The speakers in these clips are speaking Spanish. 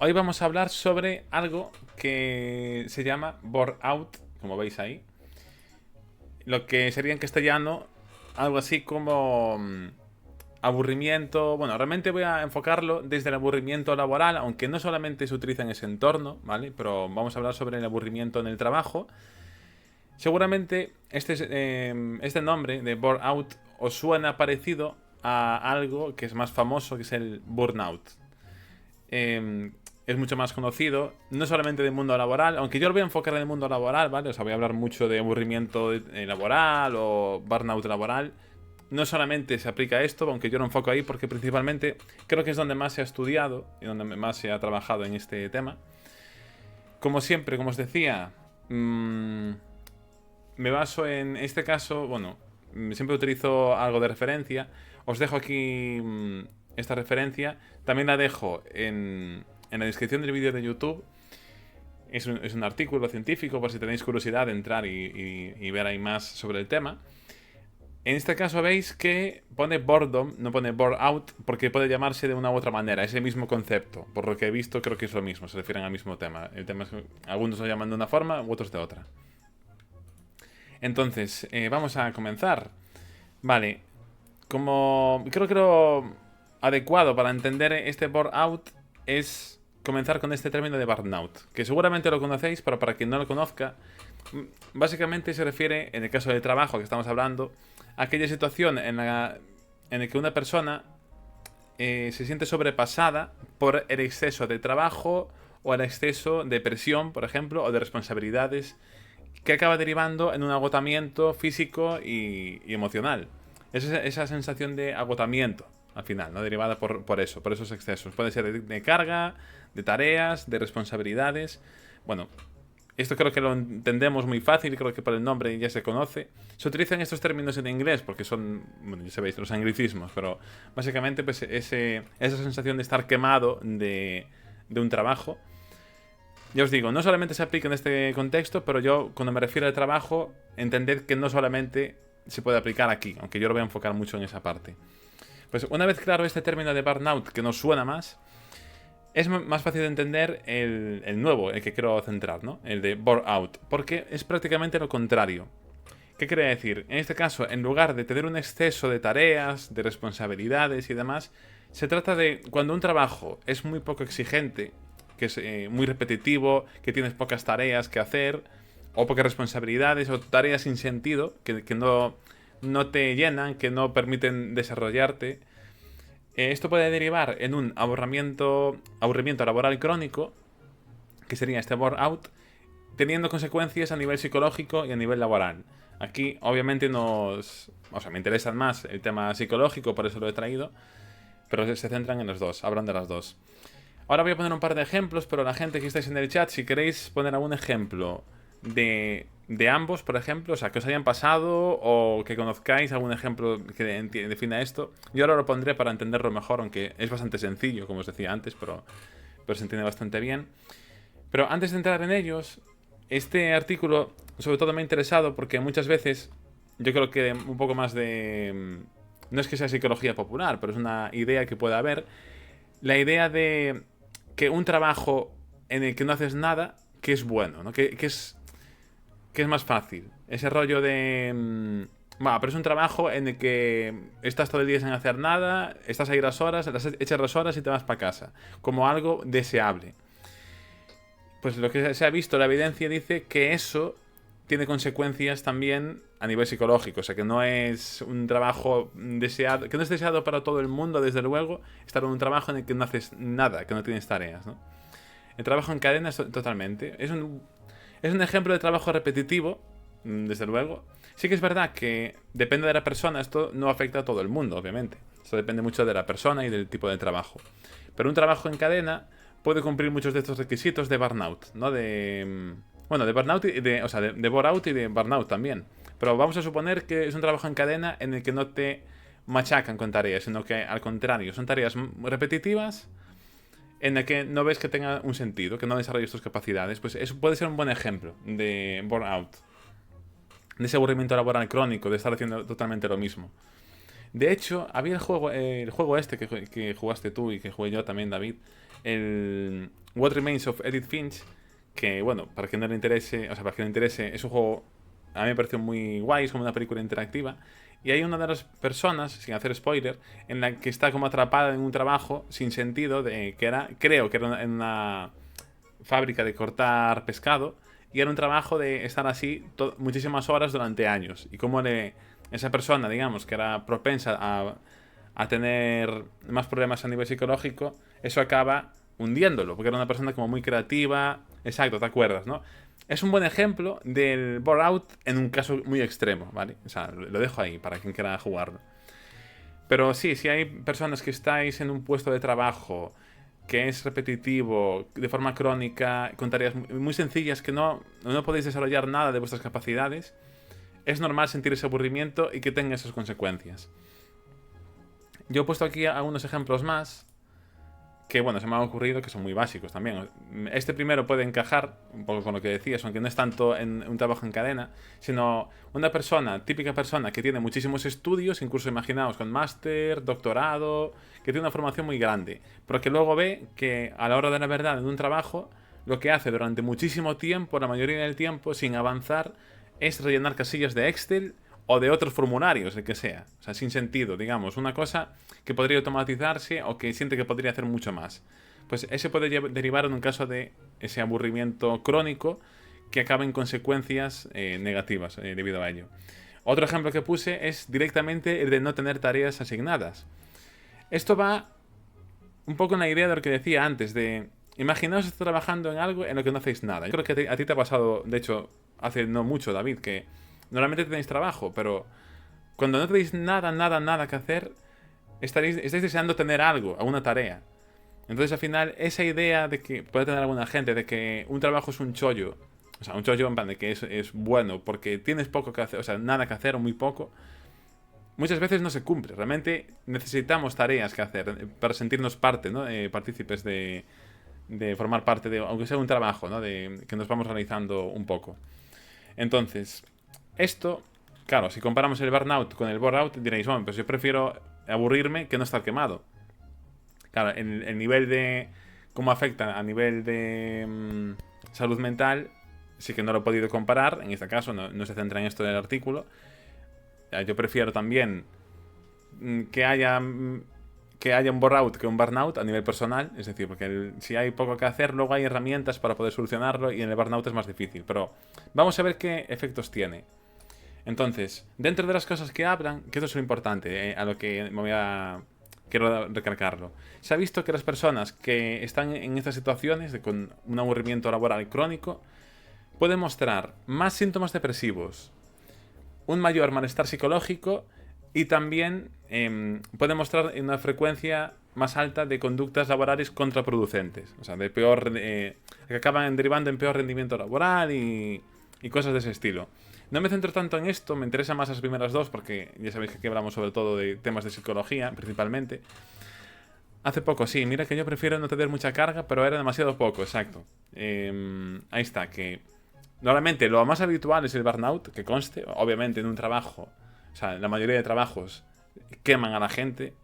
Hoy vamos a hablar sobre algo que se llama burnout, como veis ahí. Lo que sería en castellano algo así como aburrimiento. Bueno, realmente voy a enfocarlo desde el aburrimiento laboral, aunque no solamente se utiliza en ese entorno, ¿vale? Pero vamos a hablar sobre el aburrimiento en el trabajo. Seguramente este nombre de burnout os suena parecido a algo que es más famoso, que es el burnout. eh, es mucho más conocido, no solamente del mundo laboral, aunque yo lo voy a enfocar en el mundo laboral, ¿vale? O sea, voy a hablar mucho de aburrimiento laboral o burnout laboral. No solamente se aplica a esto, aunque yo lo enfoco ahí porque principalmente creo que es donde más se ha estudiado y donde más se ha trabajado en este tema. Como siempre, como os decía, me baso en este caso, bueno, siempre utilizo algo de referencia. Os dejo aquí esta referencia. También la dejo en la descripción del vídeo de YouTube. Es un artículo científico por si tenéis curiosidad de entrar y ver ahí más sobre el tema. En este caso veis que pone boredom, no pone burnout, porque puede llamarse de una u otra manera. Es el mismo concepto. Por lo que he visto, creo que es lo mismo. Se refieren al mismo tema. El tema es que algunos lo llaman de una forma u otros de otra. Entonces, vamos a comenzar. Vale, como creo que lo adecuado para entender este burnout es comenzar con este término de burnout, que seguramente lo conocéis, pero para quien no lo conozca, básicamente se refiere, en el caso del trabajo que estamos hablando, a aquella situación en la que una persona se siente sobrepasada por el exceso de trabajo o el exceso de presión, por ejemplo, o de responsabilidades que acaba derivando en un agotamiento físico y emocional. Es esa sensación de agotamiento, al final, ¿no? Derivada por eso, por esos excesos. Puede ser de carga, de tareas, de responsabilidades. Bueno, esto creo que lo entendemos muy fácil, creo que por el nombre ya se conoce. Se utilizan estos términos en inglés porque son, bueno, ya sabéis, los anglicismos, pero básicamente pues esa sensación de estar quemado de un trabajo. Ya os digo, no solamente se aplica en este contexto, pero yo cuando me refiero al trabajo, entended que no solamente se puede aplicar aquí, aunque yo lo voy a enfocar mucho en esa parte. Pues una vez claro este término de burnout que nos suena más, es más fácil de entender el nuevo, el que quiero centrar, ¿no? El de burnout, porque es prácticamente lo contrario. ¿Qué quiere decir? En este caso, en lugar de tener un exceso de tareas, de responsabilidades y demás, se trata de cuando un trabajo es muy poco exigente, que es muy repetitivo, que tienes pocas tareas que hacer, o pocas responsabilidades, o tareas sin sentido, que no te llenan, que no permiten desarrollarte. Esto puede derivar en un aburrimiento laboral crónico, que sería este burnout, teniendo consecuencias a nivel psicológico y a nivel laboral. Aquí, obviamente, me interesan más el tema psicológico, por eso lo he traído, pero se centran en los dos, hablan de las dos. Ahora voy a poner un par de ejemplos, pero la gente que estáis en el chat, si queréis poner algún ejemplo de ambos, por ejemplo, o sea, que os hayan pasado o que conozcáis algún ejemplo que defina esto, yo ahora lo pondré para entenderlo mejor, aunque es bastante sencillo, como os decía antes, pero se entiende bastante bien. Pero antes de entrar en ellos, este artículo sobre todo me ha interesado porque muchas veces yo creo que un poco más de... No es que sea psicología popular, pero es una idea que puede haber. La idea de que un trabajo en el que no haces nada, que es bueno, ¿no? Que es más fácil. Ese rollo de... Bueno, pero es un trabajo en el que estás todo el día sin hacer nada, estás ahí las horas, echas las horas y te vas para casa. Como algo deseable. Pues lo que se ha visto, la evidencia dice que eso tiene consecuencias también a nivel psicológico. O sea, que no es un trabajo deseado, que no es deseado para todo el mundo, desde luego, estar en un trabajo en el que no haces nada, que no tienes tareas, ¿no? El trabajo en cadena es totalmente. Es un ejemplo de trabajo repetitivo, desde luego. Sí que es verdad que depende de la persona, esto no afecta a todo el mundo, obviamente. Esto depende mucho de la persona y del tipo de trabajo. Pero un trabajo en cadena puede cumplir muchos de estos requisitos de burnout, ¿no? Bueno, de burnout y de bore-out y de burnout también. Pero vamos a suponer que es un trabajo en cadena en el que no te machacan con tareas, sino que al contrario, son tareas repetitivas en el que no ves que tenga un sentido, que no desarrolles tus capacidades. Pues eso puede ser un buen ejemplo de burnout, de ese aburrimiento laboral crónico, de estar haciendo totalmente lo mismo. De hecho, había el juego este que jugaste tú y que jugué yo también, David, el What Remains of Edith Finch, que bueno, para quien no le interese, o sea, para quien le interese, es un juego, a mí me pareció muy guay, es como una película interactiva, y hay una de las personas, sin hacer spoiler, en la que está como atrapada en un trabajo sin sentido, que era, creo que era en una fábrica de cortar pescado, y era un trabajo de estar así muchísimas horas durante años, y cómo esa persona, digamos, que era propensa a tener más problemas a nivel psicológico, eso acaba hundiéndolo, porque era una persona como muy creativa. Exacto, te acuerdas, ¿no? Es un buen ejemplo del bore-out en un caso muy extremo, ¿vale? O sea, lo dejo ahí para quien quiera jugarlo. Pero sí, si hay personas que estáis en un puesto de trabajo que es repetitivo, de forma crónica, con tareas muy sencillas que no podéis desarrollar nada de vuestras capacidades, es normal sentir ese aburrimiento y que tenga esas consecuencias. Yo he puesto aquí algunos ejemplos más que, bueno, se me han ocurrido que son muy básicos también. Este primero puede encajar un poco con lo que decías, aunque no es tanto en un trabajo en cadena, sino una persona, típica persona que tiene muchísimos estudios, incluso imaginaos con máster, doctorado, que tiene una formación muy grande, pero que luego ve que a la hora de la verdad en un trabajo, lo que hace durante muchísimo tiempo, la mayoría del tiempo, sin avanzar, es rellenar casillas de Excel o de otros formularios, el que sea. O sea, sin sentido, digamos. Una cosa que podría automatizarse o que siente que podría hacer mucho más. Pues ese puede derivar en un caso de ese aburrimiento crónico que acaba en consecuencias negativas debido a ello. Otro ejemplo que puse es directamente el de no tener tareas asignadas. Esto va un poco en la idea de lo que decía antes, de imaginaos estar trabajando en algo en lo que no hacéis nada. Yo creo que a ti te ha pasado, de hecho, hace no mucho, David, que normalmente tenéis trabajo, pero cuando no tenéis nada que hacer, estáis deseando tener algo, alguna tarea. Entonces, al final, esa idea de que puede tener alguna gente, de que un trabajo es un chollo, o sea, un chollo en plan de que es bueno porque tienes poco que hacer, o sea, nada que hacer o muy poco, muchas veces no se cumple. Realmente necesitamos tareas que hacer para sentirnos parte, ¿no? Partícipes de formar parte de, aunque sea un trabajo, ¿no? De que nos vamos realizando un poco. Entonces, esto, claro, si comparamos el burnout con el bore-out, diréis, bueno, pues yo prefiero aburrirme que no estar quemado. Claro, el nivel de cómo afecta a nivel de salud mental, sí que no lo he podido comparar. En este caso, no se centra en esto del artículo. Yo prefiero también que haya un bore-out que un burnout a nivel personal. Es decir, porque si hay poco que hacer, luego hay herramientas para poder solucionarlo y en el burnout es más difícil. Pero vamos a ver qué efectos tiene. Entonces, dentro de las cosas que hablan, que esto es lo importante, a lo que quiero recalcarlo. Se ha visto que las personas que están en estas situaciones, con un aburrimiento laboral crónico, pueden mostrar más síntomas depresivos, un mayor malestar psicológico y también pueden mostrar una frecuencia más alta de conductas laborales contraproducentes, o sea, que acaban derivando en peor rendimiento laboral y cosas de ese estilo. No me centro tanto en esto, me interesan más las primeras dos porque ya sabéis que aquí hablamos sobre todo de temas de psicología, principalmente. Hace poco, sí, mira que yo prefiero no tener mucha carga, pero era demasiado poco, exacto. Ahí está, que normalmente lo más habitual es el burnout, que conste, obviamente en un trabajo, o sea, la mayoría de trabajos queman a la gente,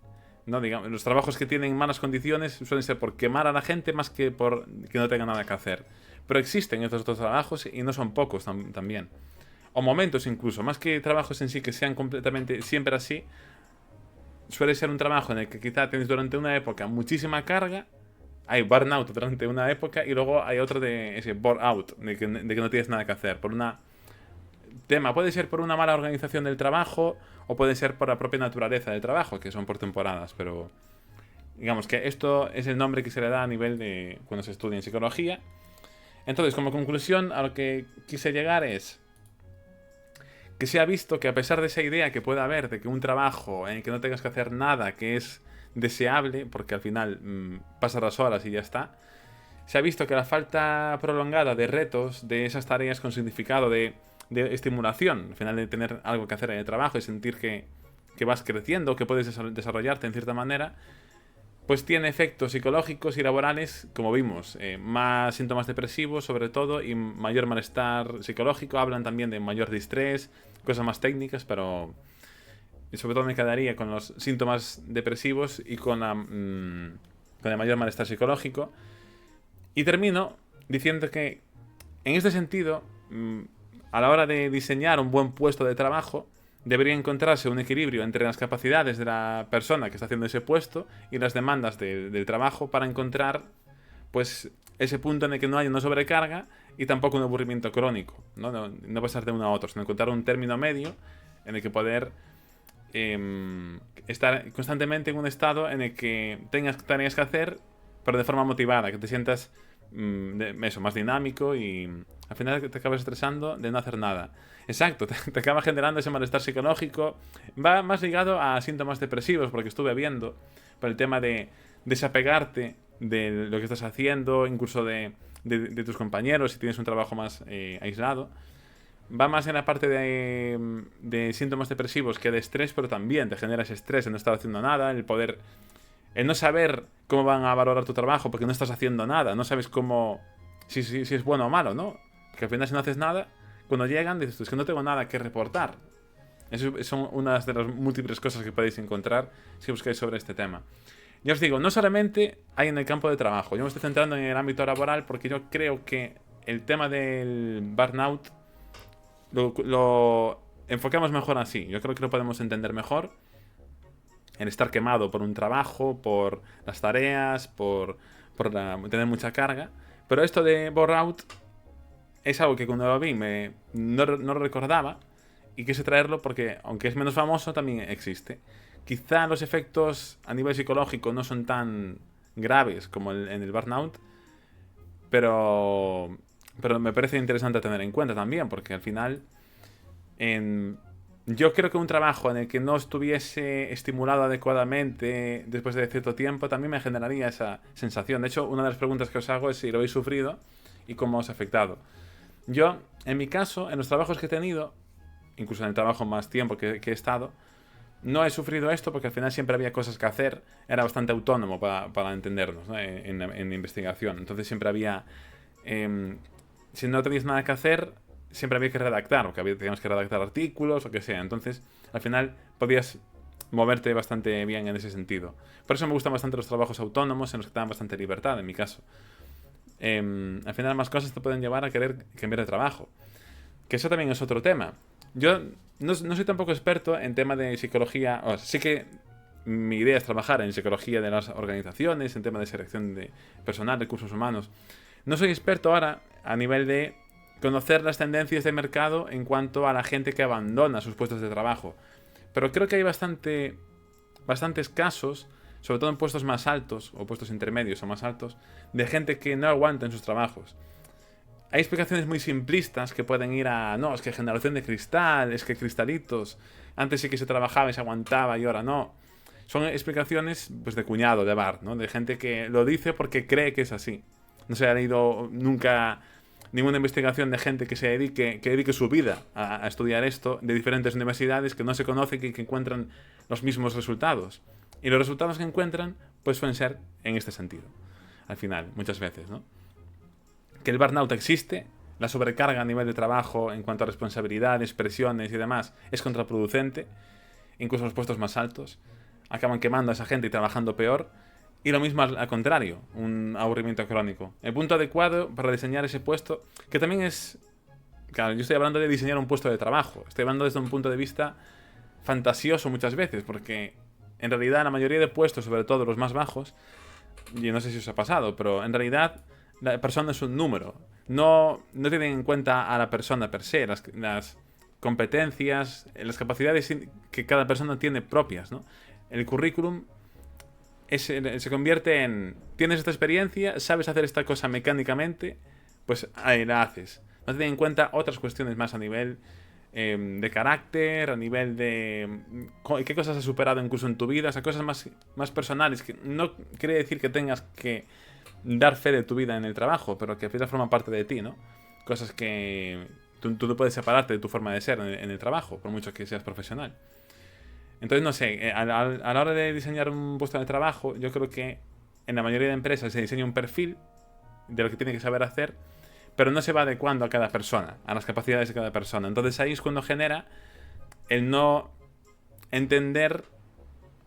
¿no? Digamos, los trabajos que tienen malas condiciones suelen ser por quemar a la gente más que por que no tengan nada que hacer. Pero existen estos otros trabajos y no son pocos también. O momentos incluso, más que trabajos en sí que sean completamente siempre así, suele ser un trabajo en el que quizá tienes durante una época muchísima carga, hay burnout durante una época y luego hay otro de ese bore-out, de que no tienes nada que hacer. Por una tema, puede ser por una mala organización del trabajo o puede ser por la propia naturaleza del trabajo, que son por temporadas, pero digamos que esto es el nombre que se le da a nivel de cuando se estudia en psicología. Entonces, como conclusión, a lo que quise llegar es que se ha visto que a pesar de esa idea que pueda haber de que un trabajo en el que no tengas que hacer nada que es deseable, porque al final pasas las horas y ya está, se ha visto que la falta prolongada de retos, de esas tareas con significado de estimulación, al final de tener algo que hacer en el trabajo y sentir que vas creciendo, que puedes desarrollarte en cierta manera, pues tiene efectos psicológicos y laborales, como vimos, más síntomas depresivos sobre todo y mayor malestar psicológico. Hablan también de mayor distrés, cosas más técnicas, pero y sobre todo me quedaría con los síntomas depresivos y con el mayor malestar psicológico. Y termino diciendo que, en este sentido, a la hora de diseñar un buen puesto de trabajo, debería encontrarse un equilibrio entre las capacidades de la persona que está haciendo ese puesto y las demandas del trabajo para encontrar, pues, ese punto en el que no haya una sobrecarga y tampoco un aburrimiento crónico, ¿no? No pasar de uno a otro, sino encontrar un término medio en el que poder estar constantemente en un estado en el que tengas tareas que hacer, pero de forma motivada, que te sientas más dinámico y al final te acabas estresando de no hacer nada. Exacto, te acaba generando ese malestar psicológico. Va más ligado a síntomas depresivos, porque estuve viendo por el tema de desapegarte de lo que estás haciendo, incluso de tus compañeros, si tienes un trabajo más aislado. Va más en la parte de síntomas depresivos que de estrés, pero también te genera ese estrés de no estar haciendo nada, el no saber cómo van a valorar tu trabajo porque no estás haciendo nada, no sabes cómo, si es bueno o malo, ¿no? Que al final si no haces nada, cuando llegan dices, es que no tengo nada que reportar. Eso son unas de las múltiples cosas que podéis encontrar si buscáis sobre este tema. Ya os digo, no solamente hay en el campo de trabajo, yo me estoy centrando en el ámbito laboral porque yo creo que el tema del burnout lo enfocamos mejor así. Yo creo que lo podemos entender mejor. El estar quemado por un trabajo, por las tareas, por tener mucha carga. Pero esto de burnout es algo que cuando lo vi no lo recordaba y quise traerlo porque, aunque es menos famoso, también existe. Quizá los efectos a nivel psicológico no son tan graves como en el burnout, pero me parece interesante tener en cuenta también, porque al final yo creo que un trabajo en el que no estuviese estimulado adecuadamente después de cierto tiempo también me generaría esa sensación. De hecho, una de las preguntas que os hago es si lo habéis sufrido y cómo os ha afectado. Yo, en mi caso, en los trabajos que he tenido, incluso en el trabajo más tiempo que he estado, no he sufrido esto porque al final siempre había cosas que hacer. Era bastante autónomo para entendernos, ¿no? en investigación. Entonces siempre había... si no tenías nada que hacer, siempre había que redactar, o que teníamos que redactar artículos, o que sea. Entonces, al final, podías moverte bastante bien en ese sentido. Por eso me gustan bastante los trabajos autónomos, en los que te dan bastante libertad, en mi caso. Al final, más cosas te pueden llevar a querer cambiar de trabajo. Que eso también es otro tema. Yo no soy tampoco experto en tema de psicología. O sea, sí que mi idea es trabajar en psicología de las organizaciones, en tema de selección de personal, recursos humanos. No soy experto ahora a nivel de conocer las tendencias de mercado en cuanto a la gente que abandona sus puestos de trabajo. Pero creo que hay bastantes casos, sobre todo en puestos más altos, o puestos intermedios o más altos, de gente que no aguanta en sus trabajos. Hay explicaciones muy simplistas que pueden ir a, no, es que generación de cristal, es que cristalitos, antes sí que se trabajaba y se aguantaba y ahora no. Son explicaciones pues de cuñado, de bar, ¿no? De gente que lo dice porque cree que es así. No se ha leído nunca ninguna investigación de gente que dedique su vida a estudiar esto de diferentes universidades que no se conocen y que encuentran los mismos resultados. Y los resultados que encuentran pues suelen ser en este sentido. Al final, muchas veces, ¿no? Que el burnout existe, la sobrecarga a nivel de trabajo en cuanto a responsabilidades, presiones y demás es contraproducente, incluso en los puestos más altos. Acaban quemando a esa gente y trabajando peor. Y lo mismo al contrario, un aburrimiento crónico. El punto adecuado para diseñar ese puesto, que también es... Claro, yo estoy hablando de diseñar un puesto de trabajo. Estoy hablando desde un punto de vista fantasioso muchas veces, porque en realidad la mayoría de puestos, sobre todo los más bajos, y no sé si os ha pasado, pero en realidad la persona es un número. No tienen en cuenta a la persona per se, las competencias, las capacidades que cada persona tiene propias, ¿no? El currículum se convierte en... Tienes esta experiencia, sabes hacer esta cosa mecánicamente, pues ahí la haces. No tienen en cuenta otras cuestiones más a nivel de carácter, a nivel de qué cosas has superado incluso en tu vida, o sea, cosas más personales, que no quiere decir que tengas que dar fe de tu vida en el trabajo, pero que al final forman parte de ti, ¿no? Cosas que tú no puedes separarte de tu forma de ser en el trabajo, por mucho que seas profesional. Entonces, no sé, a la hora de diseñar un puesto de trabajo, yo creo que en la mayoría de empresas se diseña un perfil de lo que tiene que saber hacer, pero no se va adecuando a cada persona, a las capacidades de cada persona. Entonces ahí es cuando genera el no entender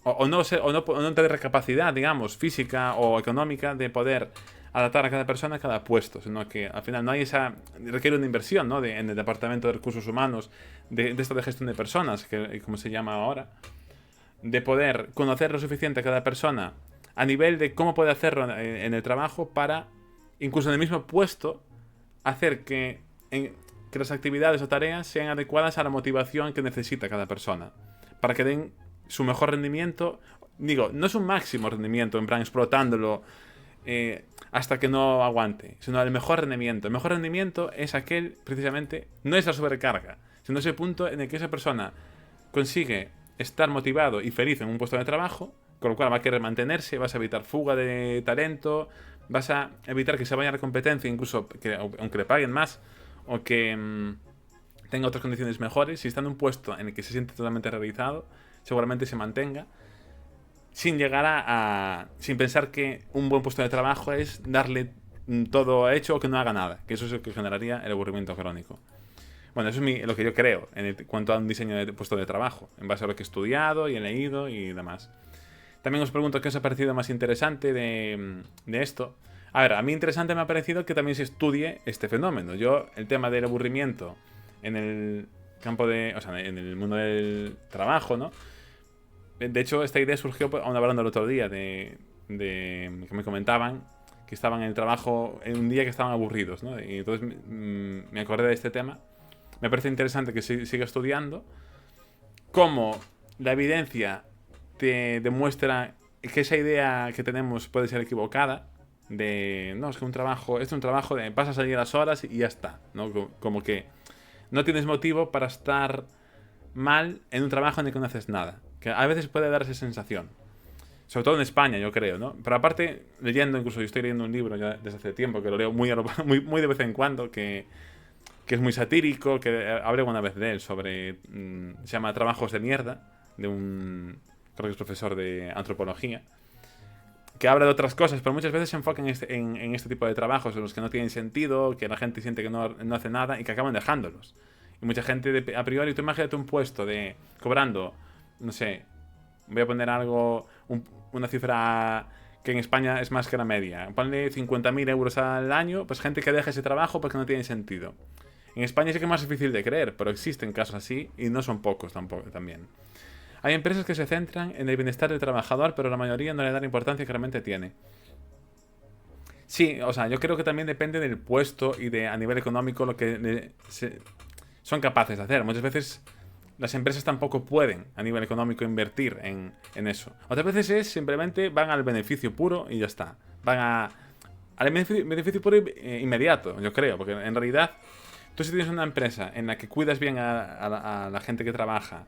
o no tener capacidad, digamos, física o económica de poder adaptar a cada persona a cada puesto, sino que al final no hay esa... requiere una inversión, ¿no? En el departamento de recursos humanos, de esto de gestión de personas, que como se llama ahora, de poder conocer lo suficiente a cada persona a nivel de cómo puede hacerlo en el trabajo para, incluso en el mismo puesto, hacer que las actividades o tareas sean adecuadas a la motivación que necesita cada persona, para que den su mejor rendimiento. Digo, no es un máximo rendimiento, en plan explotándolo hasta que no aguante, sino el mejor rendimiento. El mejor rendimiento es aquel, precisamente, no es la sobrecarga, sino ese punto en el que esa persona consigue estar motivado y feliz en un puesto de trabajo, con lo cual va a querer mantenerse, vas a evitar fuga de talento, vas a evitar que se vaya a la competencia, incluso aunque le paguen más o que tenga otras condiciones mejores. Si está en un puesto en el que se siente totalmente realizado, seguramente se mantenga, sin llegar sin pensar que un buen puesto de trabajo es darle todo hecho o que no haga nada, que eso es lo que generaría el aburrimiento crónico. Bueno, eso es lo que yo creo en cuanto a un diseño de puesto de trabajo, en base a lo que he estudiado y he leído y demás. También os pregunto qué os ha parecido más interesante de esto. A ver, a mí interesante me ha parecido que también se estudie este fenómeno. Yo, el tema del aburrimiento en el campo o sea, en el mundo del trabajo, ¿no? De hecho, esta idea surgió aún hablando el otro día que me comentaban que estaban en el trabajo en un día que estaban aburridos, ¿no? Y entonces me acordé de este tema. Me parece interesante que se siga estudiando cómo la evidencia te demuestra que esa idea que tenemos puede ser equivocada, de no, es que esto es un trabajo de pasas allí las horas y ya está, ¿no? Como que no tienes motivo para estar mal en un trabajo en el que no haces nada, que a veces puede dar esa sensación, sobre todo en España, yo creo, ¿no? Pero aparte, leyendo, incluso yo estoy leyendo un libro ya desde hace tiempo, que lo leo muy de vez en cuando, que es muy satírico, que hablé una vez de él, se llama Trabajos de mierda, de creo que es profesor de antropología, que habla de otras cosas, pero muchas veces se enfoca en este tipo de trabajos en los que no tienen sentido, que la gente siente que no hace nada y que acaban dejándolos. Y mucha gente, a priori, tú imagínate un puesto cobrando, no sé, voy a poner una cifra que en España es más que la media. Ponle 50.000 euros al año, pues gente que deja ese trabajo porque no tiene sentido. En España sí que es más difícil de creer, pero existen casos así y no son pocos tampoco también. Hay empresas que se centran en el bienestar del trabajador, pero la mayoría no le da la importancia que realmente tiene. Sí, o sea, yo creo que también depende del puesto y a nivel económico lo que son capaces de hacer. Muchas veces las empresas tampoco pueden a nivel económico invertir en eso. Otras veces simplemente van al beneficio puro y ya está. Al beneficio puro inmediato, yo creo, porque en realidad tú si tienes una empresa en la que cuidas bien a la gente que trabaja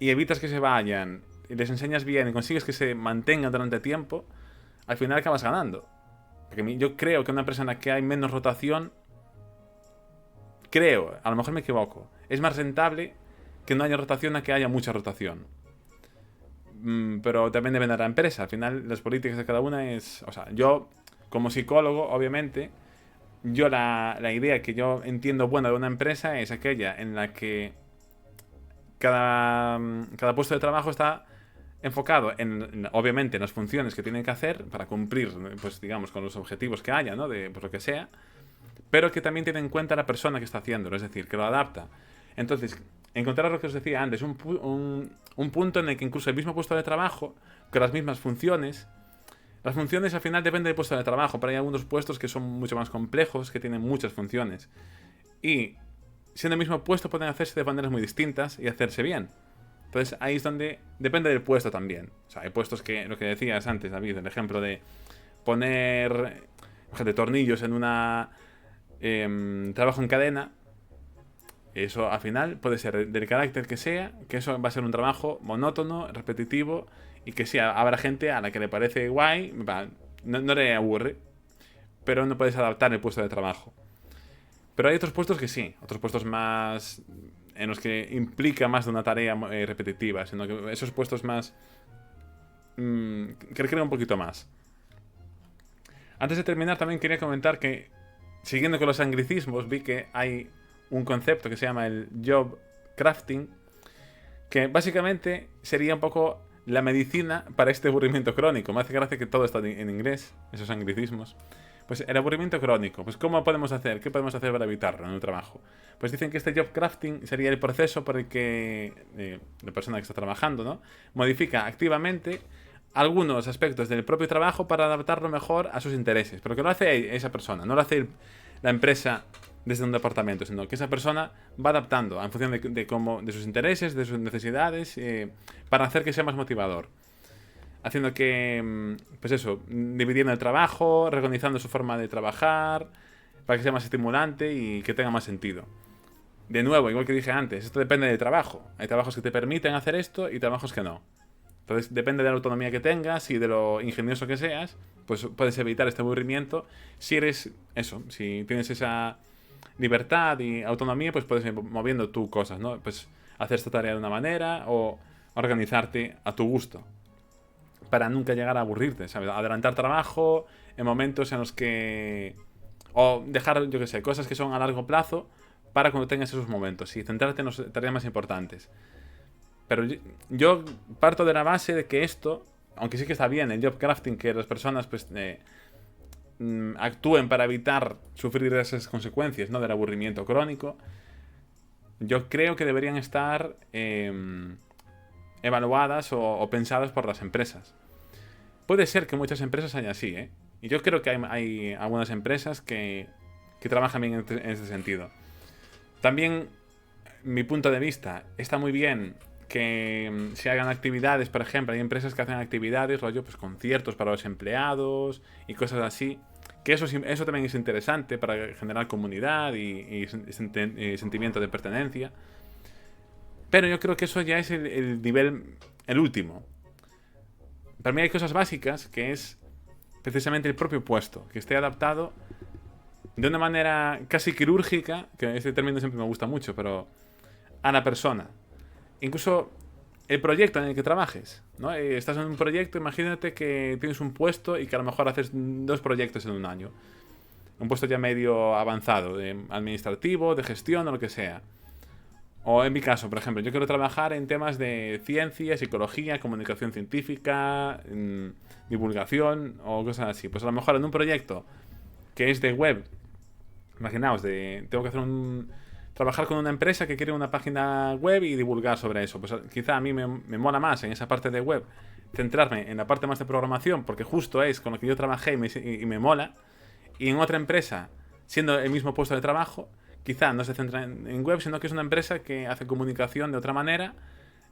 y evitas que se vayan, y les enseñas bien y consigues que se mantengan durante tiempo, al final acabas ganando. Porque yo creo que una empresa en la que hay menos rotación, a lo mejor me equivoco, es más rentable que no haya rotación a que haya mucha rotación. Pero también depende de la empresa. Al final, las políticas de cada una es... O sea, yo, como psicólogo, obviamente, la idea que yo entiendo buena de una empresa es aquella en la que cada puesto de trabajo está enfocado obviamente en las funciones que tienen que hacer para cumplir, pues digamos, con los objetivos que haya, ¿no? Pues lo que sea, pero que también tiene en cuenta a la persona que está haciéndolo, es decir, que lo adapta. Entonces, encontrar lo que os decía antes, un punto en el que incluso el mismo puesto de trabajo, con las mismas funciones, las funciones al final dependen del puesto de trabajo, pero hay algunos puestos que son mucho más complejos, que tienen muchas funciones. Y siendo el mismo puesto pueden hacerse de maneras muy distintas y hacerse bien. Entonces ahí es donde depende del puesto también. O sea, hay puestos que, lo que decías antes, David, el ejemplo de poner de tornillos en trabajo en cadena. Eso al final puede ser del carácter que sea, que eso va a ser un trabajo monótono, repetitivo, y que sí, habrá gente a la que le parece guay, no le aburre, pero no puedes adaptar el puesto de trabajo. Pero hay otros puestos que sí, otros puestos más en los que implica más de una tarea repetitiva, sino que esos puestos más que requieren un poquito más. Antes de terminar, también quería comentar que, siguiendo con los anglicismos, vi que hay un concepto que se llama el job crafting, que básicamente sería un poco la medicina para este aburrimiento crónico. Me hace gracia que todo está en inglés, esos anglicismos. Pues el aburrimiento crónico, pues ¿cómo podemos hacer? ¿Qué podemos hacer para evitarlo en el trabajo? Pues dicen que este job crafting sería el proceso por el que la persona que está trabajando, ¿no?, modifica activamente algunos aspectos del propio trabajo para adaptarlo mejor a sus intereses. Pero que lo hace esa persona, no lo hace la empresa desde un departamento, sino que esa persona va adaptando en función de sus intereses, de sus necesidades, para hacer que sea más motivador. Haciendo que, pues eso, dividiendo el trabajo, reorganizando su forma de trabajar, para que sea más estimulante y que tenga más sentido. De nuevo, igual que dije antes, esto depende del trabajo. Hay trabajos que te permiten hacer esto y trabajos que no. Entonces, depende de la autonomía que tengas y de lo ingenioso que seas, pues puedes evitar este aburrimiento. Si eres eso, si tienes esa libertad y autonomía, pues puedes ir moviendo tú cosas, ¿no? Pues hacer esta tarea de una manera o organizarte a tu gusto, para nunca llegar a aburrirte, ¿sabes? Adelantar trabajo en momentos en los que... O dejar, yo qué sé, cosas que son a largo plazo para cuando tengas esos momentos y centrarte en las tareas más importantes. Pero yo parto de la base de que esto, aunque sí que está bien el job crafting, que las personas pues actúen para evitar sufrir esas consecuencias, ¿no?, del aburrimiento crónico, yo creo que deberían estar evaluadas o pensadas por las empresas. Puede ser que muchas empresas hayan así, ¿eh? Y yo creo que hay algunas empresas que trabajan bien en este sentido. También, mi punto de vista, está muy bien que se hagan actividades, por ejemplo, hay empresas que hacen actividades, rollo, pues conciertos para los empleados y cosas así, que eso también es interesante para generar comunidad y sentimiento de pertenencia. Pero yo creo que eso ya es el nivel, el último. Para mí hay cosas básicas, que es precisamente el propio puesto, que esté adaptado de una manera casi quirúrgica, que ese término siempre me gusta mucho, pero a la persona. Incluso el proyecto en el que trabajes, ¿no? Estás en un proyecto, imagínate que tienes un puesto y que a lo mejor haces 2 proyectos en un año. Un puesto ya medio avanzado, de administrativo, de gestión o lo que sea. O en mi caso, por ejemplo, yo quiero trabajar en temas de ciencia, psicología, comunicación científica, divulgación o cosas así. Pues a lo mejor en un proyecto que es de web, imaginaos, tengo que hacer trabajar con una empresa que quiere una página web y divulgar sobre eso. Pues quizá a mí me mola más en esa parte de web centrarme en la parte más de programación, porque justo es con lo que yo trabajé y me mola. Y en otra empresa, siendo el mismo puesto de trabajo, quizá no se centra en web, sino que es una empresa que hace comunicación de otra manera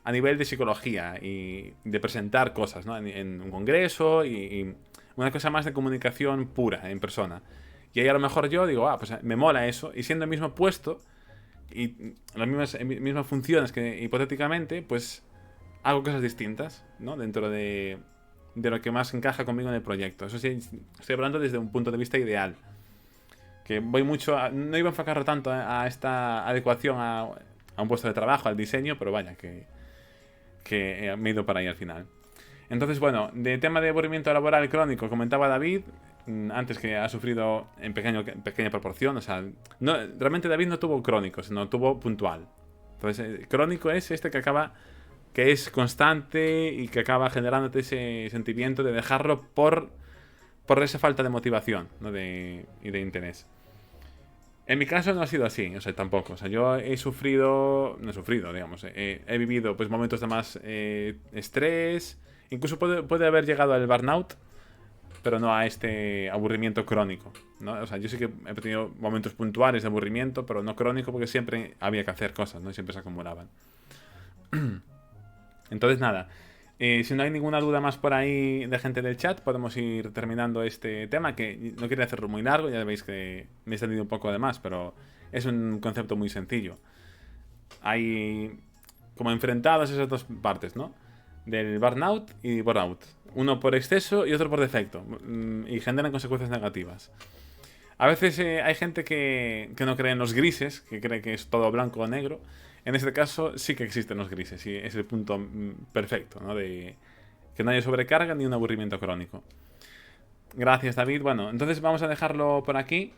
a nivel de psicología y de presentar cosas, ¿no?, en un congreso y una cosa más de comunicación pura, en persona. Y ahí a lo mejor yo digo, pues me mola eso, y siendo el mismo puesto y las mismas funciones que hipotéticamente, pues hago cosas distintas, ¿no?, dentro de lo que más encaja conmigo en el proyecto. Eso sí, estoy hablando desde un punto de vista ideal. Que voy mucho no iba a enfocarlo tanto a esta adecuación a un puesto de trabajo, al diseño, pero vaya, que me he ido para ahí al final. Entonces, bueno, de tema de aburrimiento laboral crónico, comentaba David antes, que ha sufrido en pequeña proporción. O sea, realmente David no tuvo crónico, sino tuvo puntual. Entonces, crónico es este que es constante y que acaba generándote ese sentimiento de dejarlo por esa falta de motivación, ¿no?, y de interés. En mi caso no ha sido así, o sea, tampoco. O sea, yo no he sufrido, digamos, he vivido pues momentos de más estrés, incluso puede haber llegado al burnout, pero no a este aburrimiento crónico, ¿no? O sea, yo sí que he tenido momentos puntuales de aburrimiento, pero no crónico, porque siempre había que hacer cosas, ¿no?, y siempre se acumulaban. Entonces, nada. Si no hay ninguna duda más por ahí de gente del chat, podemos ir terminando este tema, que no quería hacerlo muy largo, ya veis que me he extendido un poco de más, pero es un concepto muy sencillo. Hay como enfrentadas esas dos partes, ¿no?, del burnout y burnout. Uno por exceso y otro por defecto, y generan consecuencias negativas. A veces hay gente que no cree en los grises, que cree que es todo blanco o negro. En este caso sí que existen los grises y es el punto perfecto, ¿no?, de que no haya sobrecarga ni un aburrimiento crónico. Gracias, David. Bueno, entonces vamos a dejarlo por aquí.